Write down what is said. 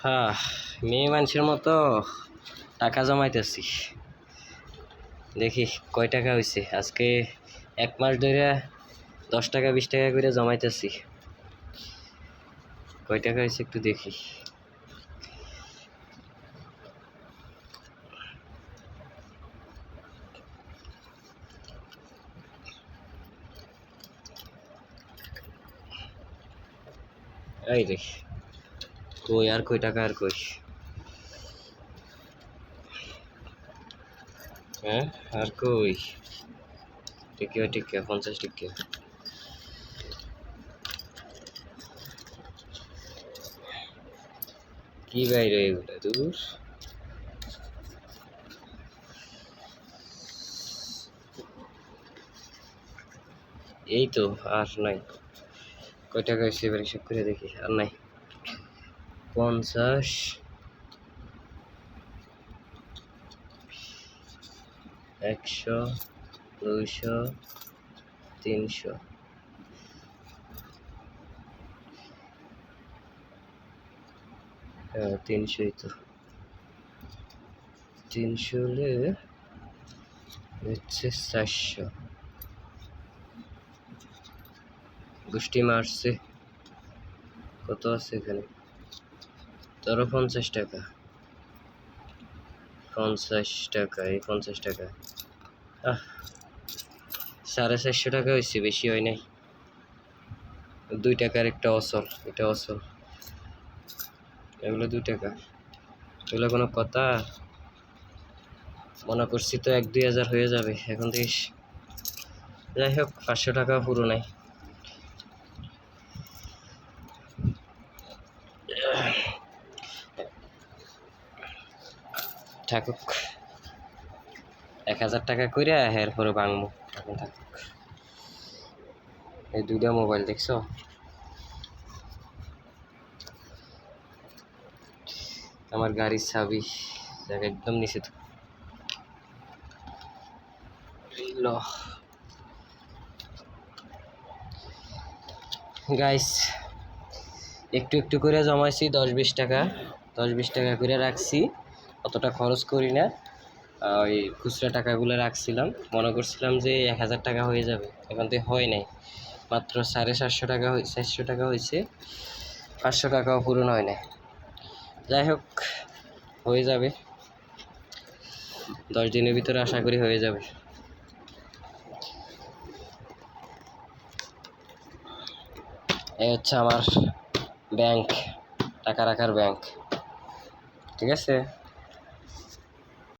হ্যাঁ, মেয়ে মানুষের মতো টাকা জমাইতেছি। দেখি কয় টাকা হয়েছে আজকে। 1 মাস ধরে 10 টাকা 20 টাকা করে জমাইতেছি। কয় টাকা হয়েছে একটু দেখি। এই দেখি কই আর কয় টাকা আর কই। হ্যাঁ আর কই টিকিয়া 50 টিকিয়া। কি বাইরে এগুলো দূর। এই তো আর নাই। কয় টাকা হয়েছে এবার হিসাব করে দেখি। আর নাই। 50, 100, 200, 300। হ্যাঁ 300ই তো। 300 হলে হচ্ছে 400। গোষ্ঠী মারছে। কত আছে এখানে? ধরো 50 টাকা। 50 টাকা, এই 50 টাকা। 450 টাকা হয়েছে, বেশি হয় নাই। 2 টাকার একটা অসল, এটা অসল। এগুলো 2 টাকা। এগুলো কোনো কথা? মনে করছি তো 1-2 হাজার হয়ে যাবে এখন থেকে। যাই হোক 500 টাকা পুরো নাই। থাকুক 1000 টাকা করে এরপরে ভাঙবো। এখন থাকুক। এই 2টা মোবাইল দেখছো? আমার গাড়ির চাবি একদম নিচে তো। গাইস একটু একটু করে জমাইছি 10-20 টাকা। 10-20 টাকা করে রাখছি, অতটা খরচ করি না। ওই খুচরা টাকাগুলো রাখছিলাম, মনে করছিলাম যে 1000 টাকা হয়ে যাবে, এখন তো হয় নাই। মাত্র 450 টাকা 400 টাকা হয়েছে। 500 টাকাও পূরণ হয় না। যাই হোক হয়ে যাবে, 10 দিনের ভিতরে আশা করি হয়ে যাবে। এই হচ্ছে আমার ব্যাংক, টাকা রাখার ব্যাংক। ঠিক আছে।